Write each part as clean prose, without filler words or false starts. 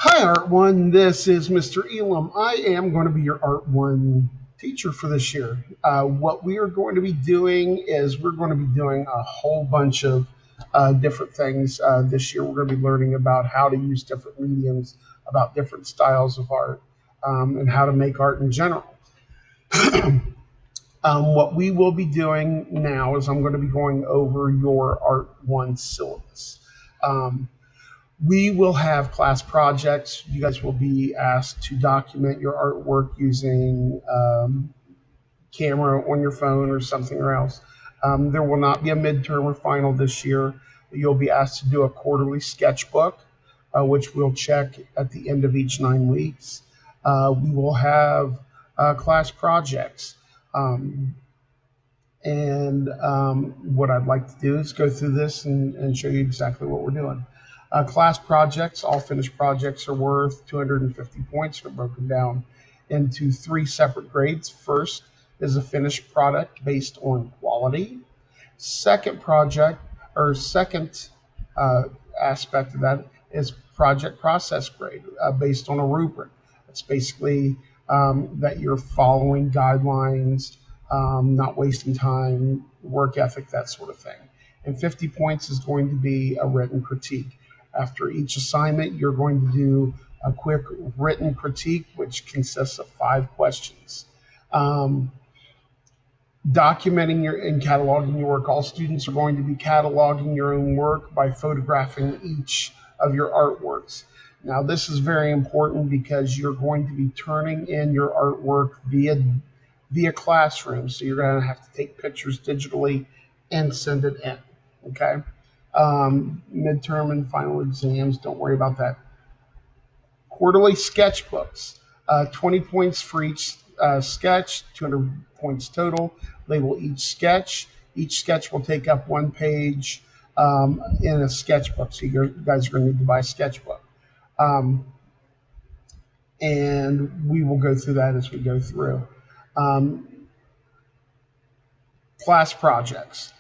Hi, Art One. This is Mr. Elam. I am going to be your Art One teacher for this year. What we are going to be doing is we're going to be doing a whole bunch of different things this year. We're going to be learning about how to use different mediums, about different styles of art, and how to make art in general. What we will be doing now is I'm going to be going over your Art One syllabus. Um, we will have class projects. You guys will be asked to document your artwork using camera on your phone or something or else. There will not be a midterm or final this year. You'll be asked to do a quarterly sketchbook, which we'll check at the end of each 9 weeks. We will have class projects. Um, and what I'd like to do is go through this and show you exactly what we're doing. Class projects, all finished projects are worth 250 points. They're broken down into three separate grades. First is a finished product based on quality. Second project, or second aspect of that is project process grade based on a rubric. It's basically that you're following guidelines, not wasting time, work ethic, that sort of thing. And 50 points is going to be a written critique. After each assignment, you're going to do a quick written critique, which consists of 5 questions. Um, Documenting and cataloging your work. All students are going to be cataloging your own work by photographing each of your artworks. Now, this is very important because you're going to be turning in your artwork via Classroom. So you're going to have to take pictures digitally and send it in. Okay. Midterm and final exams, don't worry about that. Quarterly sketchbooks, 20 points for each sketch, 200 points total. Label each sketch. Each sketch will take up 1 page in a sketchbook. So you guys are going to need to buy a sketchbook. And we will go through that as we go through. Um, Class projects.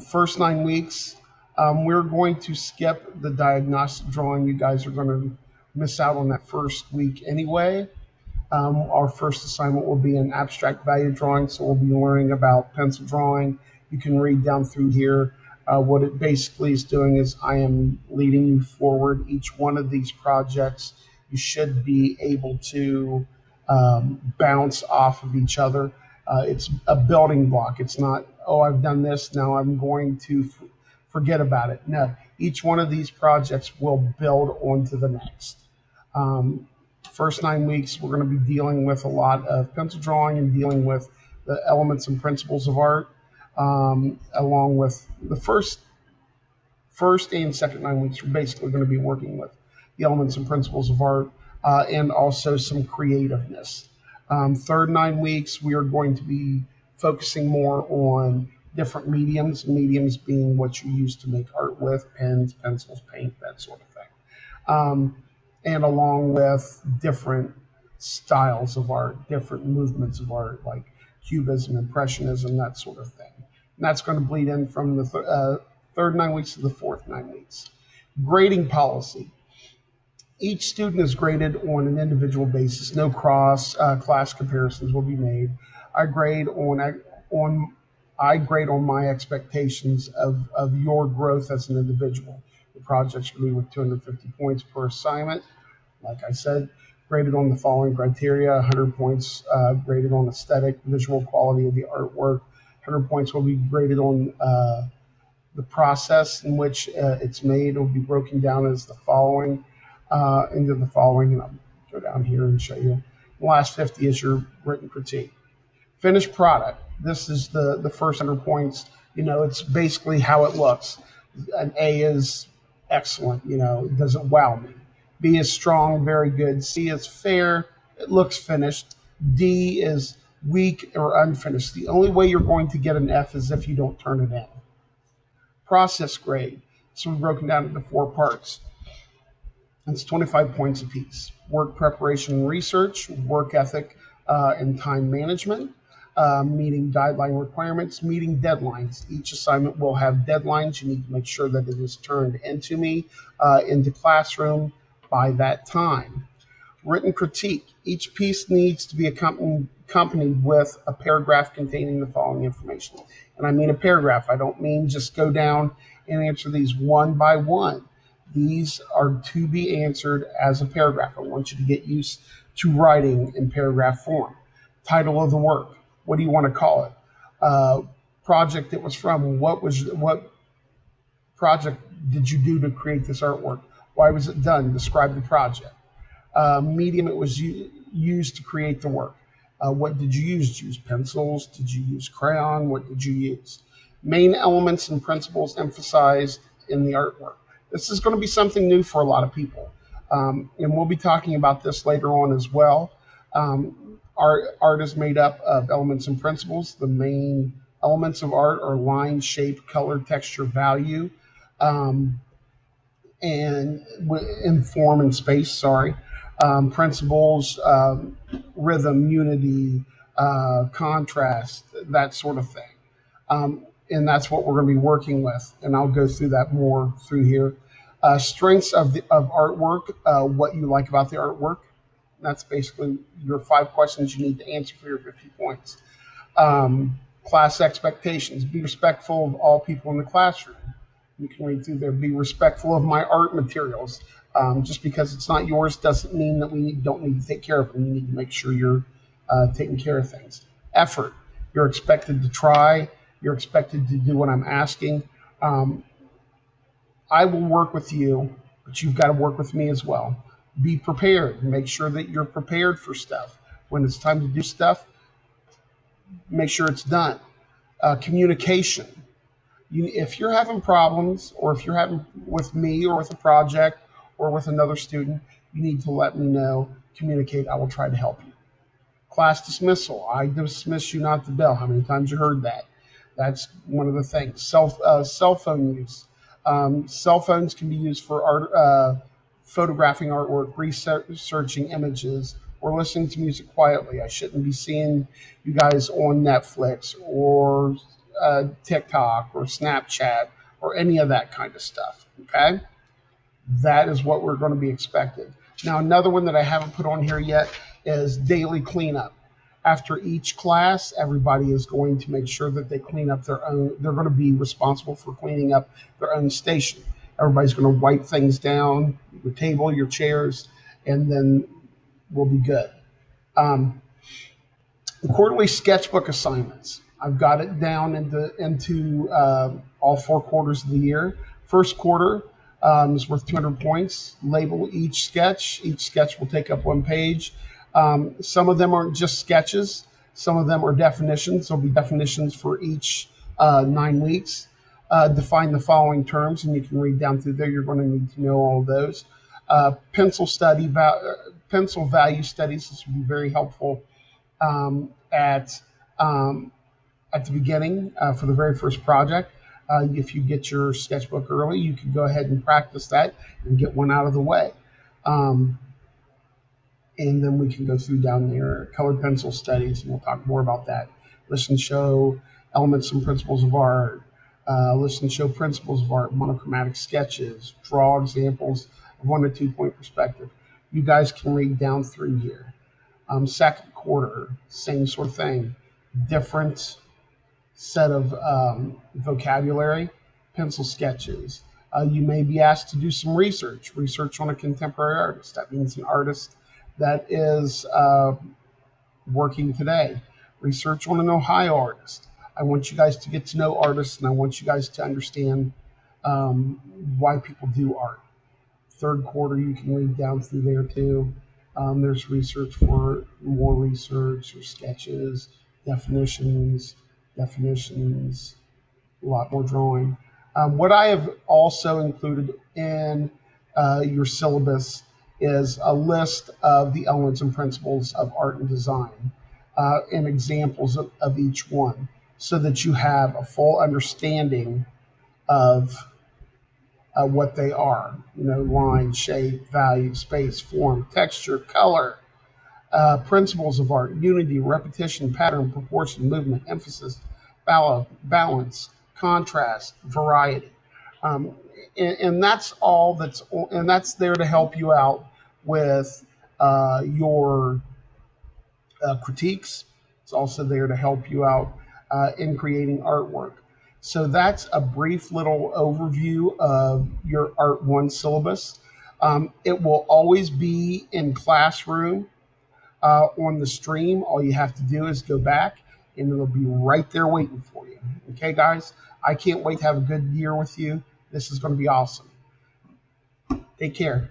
First 9 weeks, we're going to skip the diagnostic drawing. You guys are going to miss out on that first week anyway. Our first assignment will be an abstract value drawing, so we'll be learning about pencil drawing. You can read down through here. What it basically is doing is I am leading you forward. Each one of these projects, you should be able to bounce off of each other. It's a building block. It's not, oh, I've done this, now I'm going to forget about it. No, each one of these projects will build onto the next. First 9 weeks, we're going to be dealing with a lot of pencil drawing and dealing with the elements and principles of art, along with the first and second 9 weeks. We're basically going to be working with the elements and principles of art and also some creativeness. Third 9 weeks, we are going to be focusing more on different mediums being what you use to make art with, pens, pencils, paint, that sort of thing. And along with different styles of art, different movements of art, like Cubism, Impressionism, that sort of thing. And that's going to bleed in from the third 9 weeks to the fourth 9 weeks. Grading policy. Each student is graded on an individual basis. No cross class comparisons will be made. I grade on my expectations of your growth as an individual. The projects will be with 250 points per assignment. Like I said, graded on the following criteria: 100 points graded on aesthetic, visual quality of the artwork. 100 points will be graded on the process in which it's made. It will be broken down as the following, into the following, and I'll go down here and show you. The last 50 is your written critique. Finished product. This is the first 100 points. It's basically how it looks. An A is excellent, it doesn't wow me. B is strong, very good. C is fair, it looks finished. D is weak or unfinished. The only way you're going to get an F is if you don't turn it in. Process grade. So we've broken down into 4 parts. It's 25 points apiece. Work preparation and research, work ethic and time management, meeting guideline requirements, meeting deadlines. Each assignment will have deadlines. You need to make sure that it is turned into me, into Classroom by that time. Written critique. Each piece needs to be accompanied with a paragraph containing the following information. And I mean a paragraph. I don't mean just go down and answer these one by one. These are to be answered as a paragraph. I want you to get used to writing in paragraph form. Title of the work. What do you want to call it? Project it was from. What project did you do to create this artwork? Why was it done? Describe the project. Medium it was used to create the work. What did you use? Did you use pencils? Did you use crayon? What did you use? Main elements and principles emphasized in the artwork. This is going to be something new for a lot of people. And we'll be talking about this later on as well. Art is made up of elements and principles. The main elements of art are line, shape, color, texture, value, and in form and space, sorry. Principles, rhythm, unity, contrast, that sort of thing. And that's what we're going to be working with. And I'll go through that more through here. Strengths of artwork, what you like about the artwork. That's basically your 5 questions you need to answer for your 50 points. Class expectations. Be respectful of all people in the classroom. You can read through there. Be respectful of my art materials. Just because it's not yours doesn't mean that we don't need to take care of them. You need to make sure you're taking care of things. Effort. You're expected to try. You're expected to do what I'm asking. I will work with you, but you've got to work with me as well. Be prepared. Make sure that you're prepared for stuff. When it's time to do stuff, make sure it's done. Communication. If you're having problems, or if you're having with me or with a project or with another student, you need to let me know. Communicate. I will try to help you. Class dismissal. I dismiss you, not the bell. How many times you heard that? That's one of the things. Cell phone use. Cell phones can be used for art, photographing artwork, researching images, or listening to music quietly. I shouldn't be seeing you guys on Netflix or TikTok or Snapchat or any of that kind of stuff. Okay? That is what we're going to be expected. Now, another one that I haven't put on here yet is daily cleanup. After each class, everybody is going to make sure that they clean up their own. They're going to be responsible for cleaning up their own station. Everybody's going to wipe things down, your table, your chairs, and then we'll be good. Quarterly sketchbook assignments. I've got it down into all 4 quarters of the year. First quarter is worth 200 points. Label each sketch. Each sketch will take up 1 page. Some of them aren't just sketches. Some of them are definitions. There'll be definitions for each 9 weeks. Define the following terms, and you can read down through there. You're going to need to know all of those. Pencil value studies. This will be very helpful at the beginning for the very first project. If you get your sketchbook early, you can go ahead and practice that and get one out of the way. And then we can go through down there, colored pencil studies, and we'll talk more about that. Listen, show elements and principles of art. Listen, show principles of art, monochromatic sketches, draw examples of 1 to 2 point perspective. You guys can read down through here. Second quarter, same sort of thing. Different set of vocabulary, pencil sketches. You may be asked to do some research on a contemporary artist. That means an artist that is working today. Research on an Ohio artist. I want you guys to get to know artists, and I want you guys to understand why people do art. Third quarter, you can read down through there too. There's research for more research or sketches, definitions, a lot more drawing. What I have also included in your syllabus is a list of the elements and principles of art and design and examples of each one, so that you have a full understanding of what they are. Line, shape, value, space, form, texture, color, principles of art, unity, repetition, pattern, proportion, movement, emphasis, balance, contrast, variety. And that's all and that's there to help you out with your critiques. It's also there to help you out in creating artwork. So that's a brief little overview of your Art 1 syllabus. It will always be in Classroom on the stream. All you have to do is go back and it'll be right there waiting for you. Okay, guys? I can't wait to have a good year with you. This is going to be awesome. Take care.